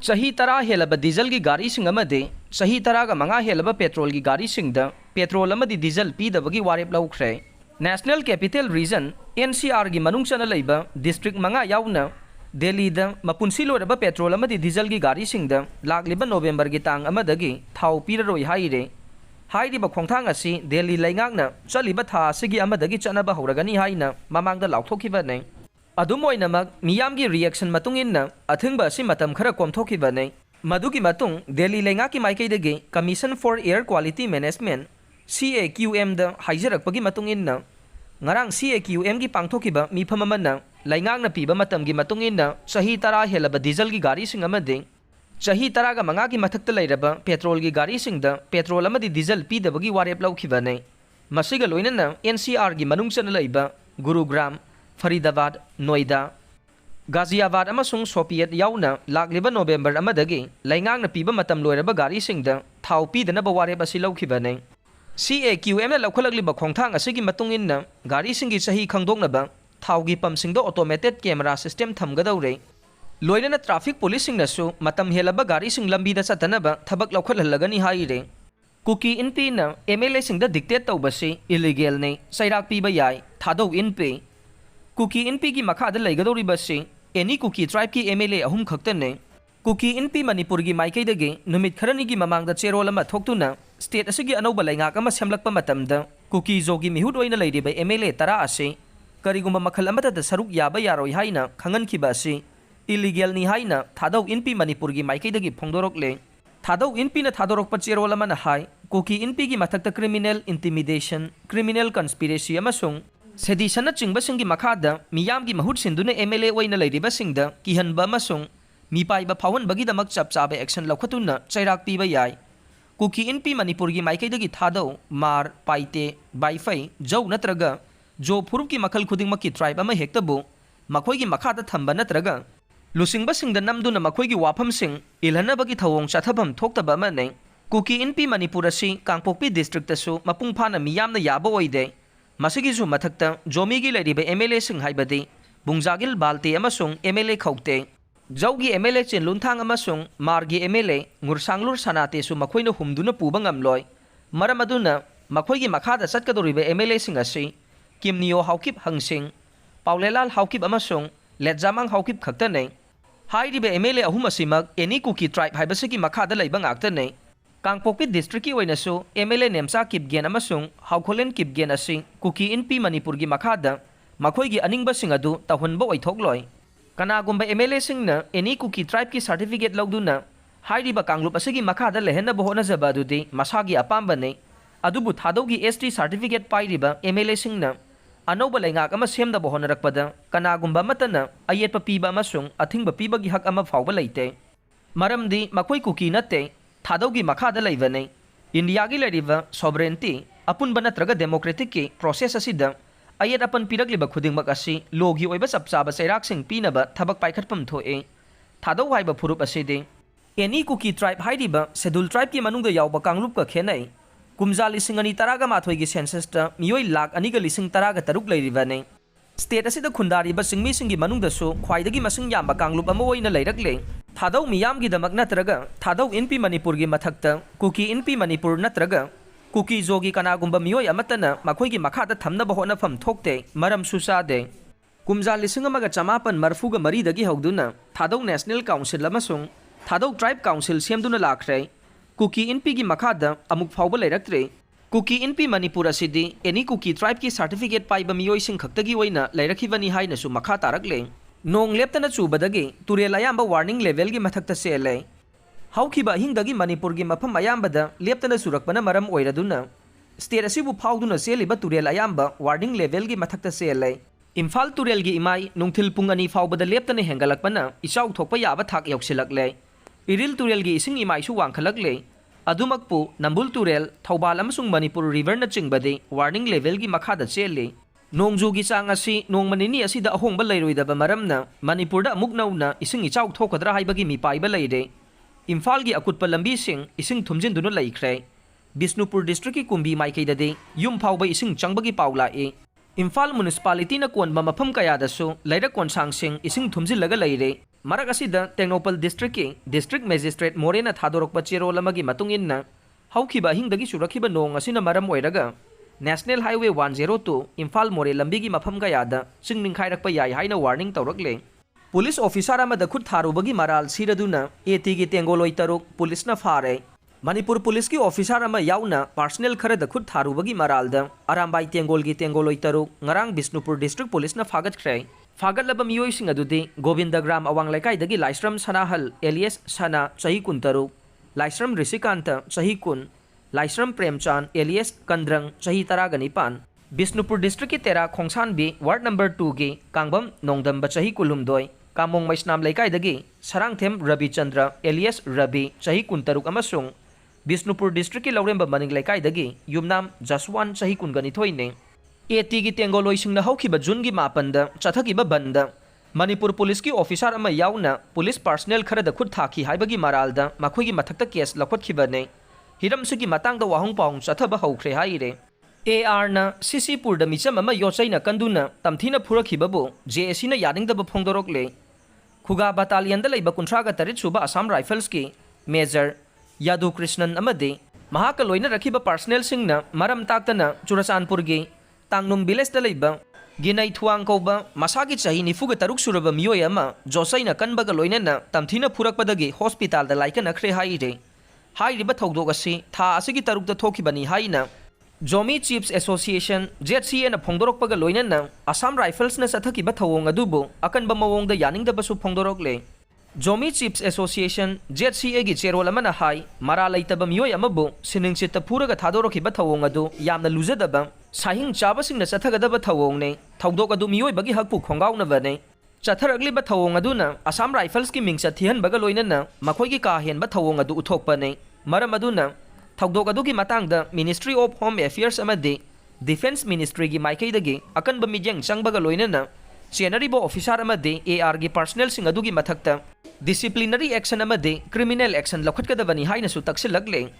Chahi tara Hellaba Dieselgi Garising Amadi Chahi taraga manga Hellaba Petrolgi Garisingda Petrol Amadi Diesel Pidabagi Warep Loukhre National Capital Region NCR gi manung chana leiba district manga yauna Delhi da mapunsi loraba Petrol Amadi Dieselgi Garisingda lagliba November gi tang amadagi Thao Pidabagi haire hairiba khongthang asi Delhi laingakna chaliba tha sigi amadagi chanaba horagani haina mamangda laukthokiba nei Adumoinamak miyamgi reaction matungin athingba si matam khara komthokibane madugi matung Delhi lengaki maikaidagi Commission for Air Quality Management CAQM da haijarakpagi matungin ngarang CAQM gi pangthokiba mifam amana laingakna piba matamgi matungin chahi tara Hellaba Dieselgi Garising Amadi chahi tara ga manga gi mathakta leiraba Petrolgi Garisingda Petrol amadi Diesel Pidabagi Warep Loukhibane masiga loinana NCR gi manung chana leiba Gurugram Faridabad, Noida, Ghaziabad amasung Sopiet yauna lagliba November amadagi laingang na piba matam loiraba Garisingda Thao Pidabagi Warep asi loukhibane CAQM na laukhlagliba khongthang asigi matungin na Garisinggi chahi khangdoknaba Thao gi pamsingda automated camera system thamgadaure loinana traffic policing nasu matam helaba Garising lambida chatanaba thabak laukhalhalagani haire Cookie inpi na MLA singda dictate tawbasi illegal ne sairak piba yai thadau inpi Cookie inpi ki makha da laigadori basi any cookie tribe ki MLA ahum khaktane Cookie inpi Manipur gi maikai dagi numit kharani gi mamang da cherol ama thoktuna state asigi anoba laingak ama semlakpa matamda Cookie zogi mihut oina leiriba MLA tara ase karigumba makhal amata da saruk yaba yaroi haina khangan ki basi illegal ni haina thadau inpi Manipur gi maikai dagi phongdorokle thadau inpi na thadorok pa cherol ama na hai Cookie inpi gi mathakta criminal intimidation criminal conspiracy amasung Sedition na chingbasingi makada miyamgi mahut sinduna MLA oina leiribasingda kihanba amasung mipaiba phawonbagi damak chapchabe action laukhatuna chairak piba yai Cookie inpi Manipur gi maikaidagi thadau mar paite baifai jau natraga jo phurub ki makhal khudingmaki tribe ama hektabu makhoi gi makhada thamba natraga lusingbasingda namduna makhoi gi wafamsing ilhanabagi thawong chathabam thoktaba mane Cookie inpi Manipur asi Kangpokpi district asu mapung phana miyamna yaba oide Masigisu mathakta Jomi leiriba MLA sing haibadi Bungjagil Balte amasung MLA khokte Jaugi MLA chenlunthang amasung Margi MLA Ngursanglur Sanate su makhoina humduna puba ngamloi maram aduna makhoigi makhada chatkadoriba MLA sing asi Kimnio Haukip Hangsing Paulelal Haukip amasung Letjamang Haukip khaktane hairiba MLA ahum asimak any Cookie tribe haibasigi makhada leiba ngaktane Kangpokpi district ki oinasu MLA Nemsa Kipgen amasung Haukholen Kipgen asi Cookie inpi Manipur gi makhada makhoigi aningba sing adu tahunba oithokloi kanagumba MLA singna any Cookie tribe ki certificate lawduna hairiba kanglup asigi makhada lehenna bohona zabadudi masagi apamba ne adubu thadaugi ST certificate pairiba MLA singna anoba lengak ama semda bohona rakpada kanagumba matana ayetpa piba amasung athingba pibagi hak ama fawba leite maramdi makhoi Cookie natte Thadaugi makhada laibane India gi lariba sovereignty apunba natraga democratic ki process asida ayat apan piragliba khudingmak asi logi oiba sapchaba sairak sing pinaba thabak paikhatpam thoe thadau haiba phurup aside any Cookie tribe hairiba schedule tribe ki manungda yawba kanglup ka khenai kumja lising ani taraga mathoi gi census ta miyoi lakh ani ga lising taraga taruk lairibane state asida khundariba singmi singi manungda su khwaidagi masing yamba kanglup ama oina lairakle Thadau miyam gi damak natraga thadau inpi Manipur gi mathakta Cookie inpi Manipur natraga Cookie zogi kanagumba miyoi amatana makhoi gi makhada thamna bahona pham thokte maram susa de kumja lising amaga chamapan marfuga mari dagi hogduna thadau national council amasung thadau tribe council semduna lakhre Cookie inpi gi makhada amuk phawba leiraktre Cookie inpi Manipur asidi any Cookie tribe ki certificate paiba miyoi sing khaktagi oina leirakhibani haina su makha tarakle Nong leptana chubadagi turel ayamba warning level gi mathakta sele haukiba hingdagi Manipur gi mafam ayambada leptana surakpana maram oiraduna state asibu phawduna seliba turel ayamba warning level gi mathakta sele Imphal turel gi imai nungthil pungani phawbada leptana hengalakpana isau thokpa yaba thak yoksilakle Iril turel gi ising imai su wangkhalakle adumakpu Nambul turel Thobal amasung Manipur river na chingbade warning level gi makhada sele Nongjugi chang asi nongmanini asida ahongba leiroidaba maramna Manipurda amuk nauna ising ichau thokadra haibagi mipaiba leire Imphal gi akutpa lambi sing ising thumjinduna laikhre Bisnupur district ki kumbi maikaidade yum phawba ising changbagi paula e Imphal municipality na konba mafam kayadasu leirak konsang sing ising thumjilaga leire Marak asida Tecnopal District ki District Magistrate Morena thadorokpa cherol amagi matung inna haukiba hingdagi surakiba nong asina maram oiraga National Highway 102 Imphal More lambigi mafam gayada singninkhairakpa yai haina warning tawrakle Police officer amada khut tharubagi maral siraduna AT gi tengoloi taruk police na fare Manipur Police ki officer ama yauna personnel khara da khut tharubagi maralda Arambai tengol gi tengoloi taruk ngarang Bisnupur District Police na fagat khre fagat laba miyoi sing adudi Govindagram awang laikai dagi Laisram Sanahal alias Sana chahi kuntaru Laisram Risikanta chahi kun Laisram Premchan alias Kandrang chahi taraganipan Bisnupur District ki tera Khongsan bi ward number 2 gi Kangbam Nongdam ba chahi kulumdoi Kamong Maisnam laikai dagi Sarangthem Rabi Chandra alias Rabi chahi kuntaruk amasung Bisnupur District ki Lauremba Maning laikai dagi Yumnam Jaswan chahi kungani thoine AT gi tengoloi singna haukiba June gi mapanda chathakiba banda Manipur Police ki officer ama yauna police personnel khara da khut thaki haibagi maralda makhoi gi mathakta case lakhotkhibane hiram sugi matangda wahung paung chathaba haukhre haire AR na CC Pur da micham ama yochaina kanduna tamthina phurakhibabu JSC na yadingdaba phongdorokle Khuga battalion da leiba kunthraga tarit suba Assam Rifles ki Major Yadu Krishnan amadi mahaka loina rakhiba personnel singna maram taktana Churachandpur gi Tangnum village da leiba Ginai Thuang koba masagi chahi nifuga taruk suraba miyoi ama josaina kanbaga loinana tamthina phurakpadagi hospital da laika nakhre haire hairiba thogdok asi tha asigi taruk da thokibani haina Jomi Chiefs Association JCA na phongdorokpaga loinana Assam Rifles na sathakiba thawong adubu akanba mawongda yaningdabasu phongdorokle Jomi Chiefs Association JCA gi cherol amana hai mara laitaba miyoi amabu siningsita phuraga thadorokhiba thawong adu yamna luzadaba sahing chabasingna chathagadaba thawong ne thawdok adu miyoi bagi hakpu khongauna bane chatharagliba thawong aduna Assam Rifles ki mingcha thihan baga loinana makhoi gi ka hen ba thawong adu uthokpane maram aduna thawdok adu gi matangda Ministry of Home Affairs amadi Defense Ministry gi maikai dagi akanba mijeng changbaga loinana Chenaribo officer amadi AR gi personnel sing adu gi mathakta disciplinary action amadi criminal action lakhotgadabani haina su taksil lagle